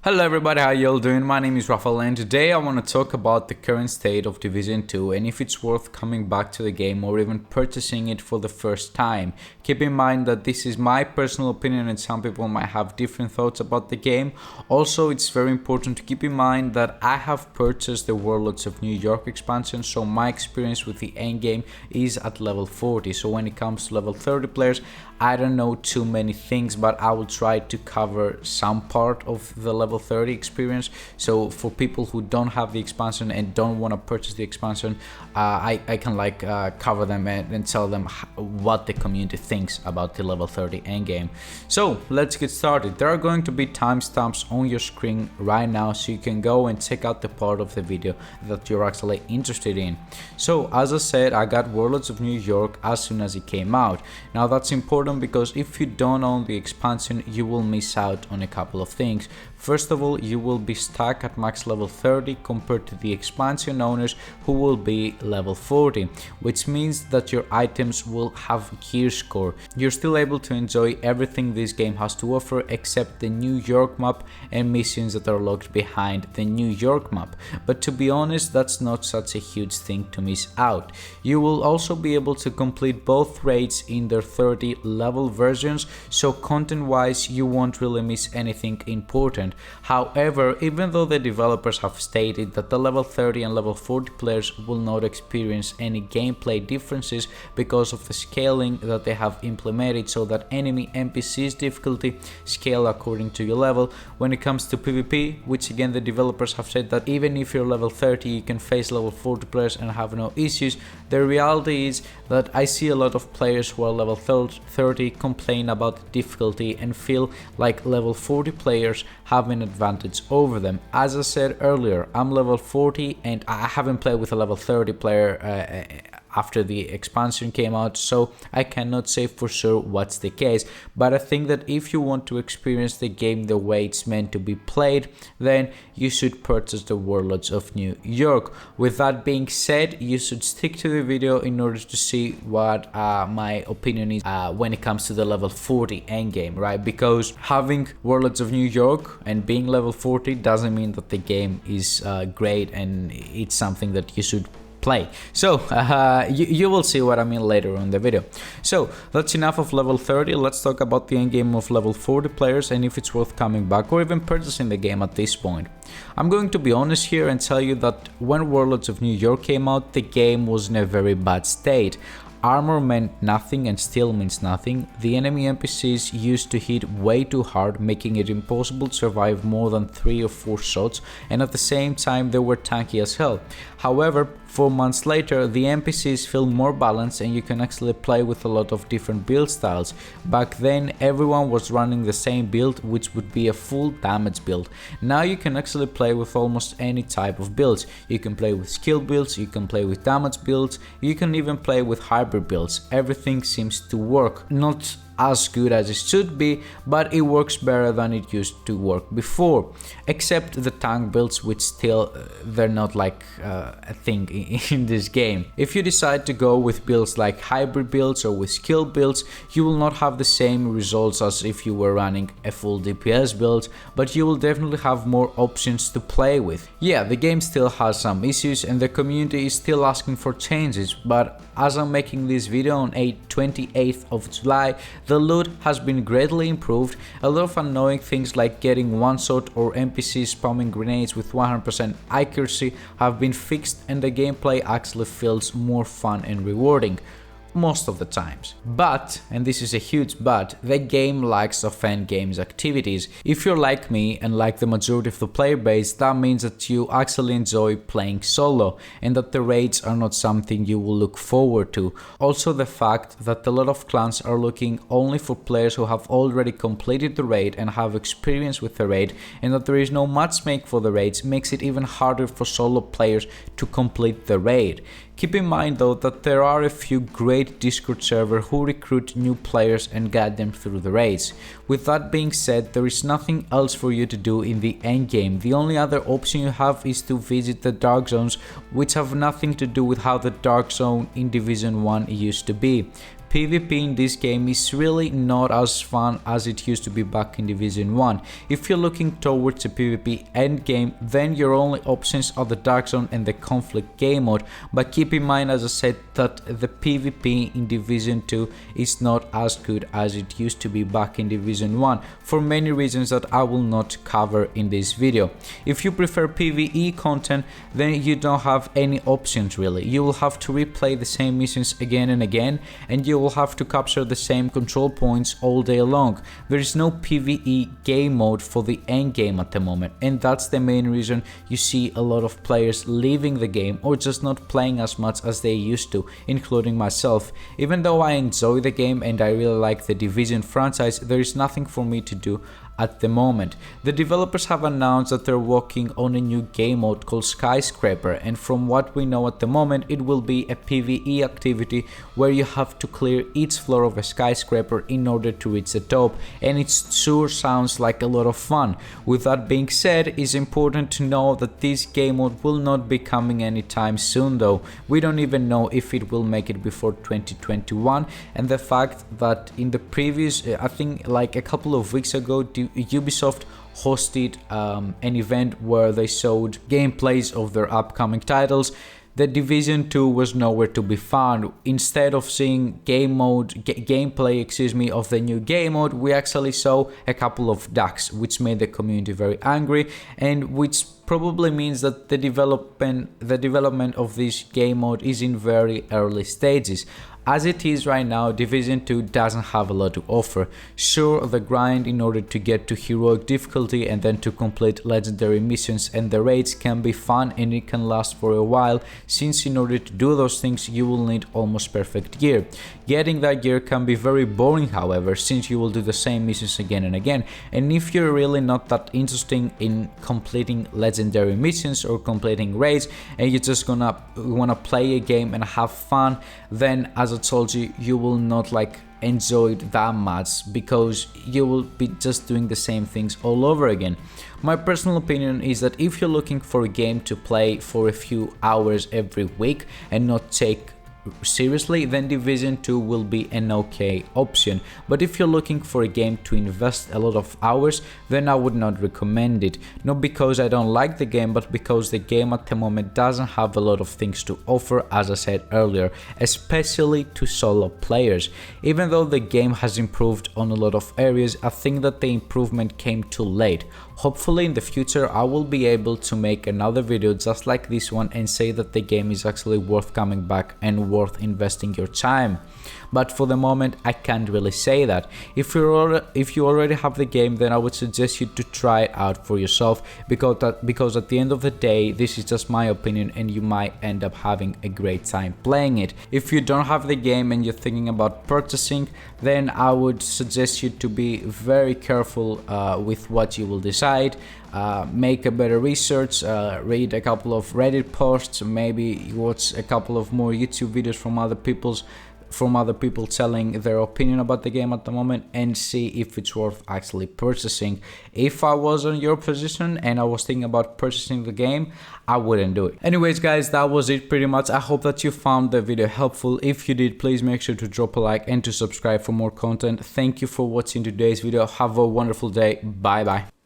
Hello everybody, how y'all doing? My name is Rafael and today I want to talk about the current state of Division 2 and if it's worth coming back to the game or even purchasing it for the first time. Keep in mind that this is my personal opinion and some people might have different thoughts about the game. Also, it's very important to keep in mind that I have purchased the Warlords of New York expansion, so my experience with the endgame is at level 40. So when it comes to level 30 players, I don't know too many things, but I will try to cover some part of the level 30 experience. So for people who don't have the expansion and don't want to purchase the expansion, I can cover them and tell them what the community thinks about the level 30 endgame. So let's get started. There are going to be timestamps on your screen right now, so you can go and check out the part of the video that you're actually interested in. So as I said, I got Warlords of New York as soon as it came out. Now that's important because if you don't own the expansion, you will miss out on a couple of things. First of all, you will be stuck at max level 30 compared to the expansion owners who will be level 40, which means that your items will have gear score. You're still able to enjoy everything this game has to offer except the New York map and missions that are locked behind the New York map, but to be honest, that's not such a huge thing to miss out. You will also be able to complete both raids in their 30 level versions, so content wise you won't really miss anything important. However, even though the developers have stated that the level 30 and level 40 players will not experience any gameplay differences because of the scaling that they have implemented, so that enemy NPCs difficulty scale according to your level. When it comes to PvP, which again the developers have said that even if you're level 30 you can face level 40 players and have no issues, the reality is that I see a lot of players who are level 30 complain about the difficulty and feel like level 40 players have an advantage over them. As I said earlier, I'm level 40 and I haven't played with a level 30 player after the expansion came out, so I cannot say for sure what's the case, but I think that if you want to experience the game the way it's meant to be played, then you should purchase the Warlords of New York. With that being said, you should stick to the video in order to see what my opinion is when it comes to the level 40 endgame, right? Because having Warlords of New York and being level 40 doesn't mean that the game is great and it's something that you should play. So you will see what I mean later on in the video. So that's enough of level 30. Let's talk about the endgame of level 40 players and if it's worth coming back or even purchasing the game at this point. I'm going to be honest here and tell you that when Warlords of New York came out, the game was in a very bad state. Armor meant nothing and still means nothing. The enemy NPCs used to hit way too hard, making it impossible to survive more than 3 or 4 shots, and at the same time they were tanky as hell. However, 4 months later, the NPCs feel more balanced and you can actually play with a lot of different build styles. Back then, everyone was running the same build, which would be a full damage build. Now you can actually play with almost any type of builds. You can play with skill builds, you can play with damage builds, you can even play with hybrid builds. Everything seems to work. Not as good as it should be, but it works better than it used to work before, except the tank builds, which still they're not like a thing in this game. If you decide to go with builds like hybrid builds or with skill builds, you will not have the same results as if you were running a full DPS build, but you will definitely have more options to play with. Yeah, the game still has some issues and the community is still asking for changes, but as I'm making this video on 28th of July, the loot has been greatly improved. A lot of annoying things like getting one shot or NPCs spamming grenades with 100% accuracy have been fixed and the gameplay actually feels more fun and rewarding. Most of the times. But, and this is a huge but, the game lacks of endgame's activities. If you're like me and like the majority of the player base, that means that you actually enjoy playing solo and that the raids are not something you will look forward to. Also the fact that a lot of clans are looking only for players who have already completed the raid and have experience with the raid, and that there is no matchmaking for the raids makes it even harder for solo players to complete the raid. Keep in mind though that there are a few great Discord servers who recruit new players and guide them through the raids. With that being said, there is nothing else for you to do in the endgame. The only other option you have is to visit the dark zones, which have nothing to do with how the dark zone in Division 1 used to be. PvP in this game is really not as fun as it used to be back in Division 1. If you're looking towards a PvP endgame, then your only options are the Dark Zone and the Conflict game mode, but keep in mind, as I said, that the PvP in Division 2 is not as good as it used to be back in Division 1 for many reasons that I will not cover in this video. If you prefer PvE content, then you don't have any options really. You will have to replay the same missions again and again, and you will have to capture the same control points all day long. There is no PvE game mode for the end game at the moment, and that's the main reason you see a lot of players leaving the game or just not playing as much as they used to, including myself. Even though I enjoy the game and I really like the Division franchise, there is nothing for me to do at the moment. The developers have announced that they're working on a new game mode called Skyscraper, and from what we know at the moment, it will be a PvE activity where you have to clear each floor of a skyscraper in order to reach the top, and it sure sounds like a lot of fun. With that being said, it's important to know that this game mode will not be coming anytime soon though. We don't even know if it will make it before 2021, and the fact that in the previous, I think like a couple of weeks ago, Ubisoft hosted an event where they showed gameplays of their upcoming titles. The Division 2 was nowhere to be found. Instead of seeing gameplay of the new game mode, we actually saw a couple of ducks, which made the community very angry, and which probably means that the development of this game mode is in very early stages. As it is right now, Division 2 doesn't have a lot to offer. Sure, the grind in order to get to heroic difficulty and then to complete legendary missions and the raids can be fun, and it can last for a while, since in order to do those things you will need almost perfect gear. Getting that gear can be very boring, however, since you will do the same missions again and again, and if you're really not that interested in completing legendary missions or completing raids and you're just wanna play a game and have fun, then as I told you, you will not enjoy it that much because you will be just doing the same things all over again. My personal opinion is that if you're looking for a game to play for a few hours every week and not take seriously, then Division 2 will be an okay option. But if you're looking for a game to invest a lot of hours, then I would not recommend it. Not because I don't like the game, but because the game at the moment doesn't have a lot of things to offer, as I said earlier, especially to solo players. Even though the game has improved on a lot of areas, I think that the improvement came too late. Hopefully in the future I will be able to make another video just like this one and say that the game is actually worth coming back and worth investing your time. But for the moment I can't really say that. If you already have the game, then I would suggest you to try it out for yourself, because at the end of the day this is just my opinion and you might end up having a great time playing it. If you don't have the game and you're thinking about purchasing, then I would suggest you to be very careful with what you will decide. Make a better research, read a couple of Reddit posts, maybe watch a couple of more YouTube videos from other people telling their opinion about the game at the moment, and see if it's worth actually purchasing. If I was in your position and I was thinking about purchasing the game, I wouldn't do it. Anyways guys, that was it pretty much. I hope that you found the video helpful. If you did, please make sure to drop a like and to subscribe for more content. Thank you for watching today's video. Have a wonderful day. Bye bye.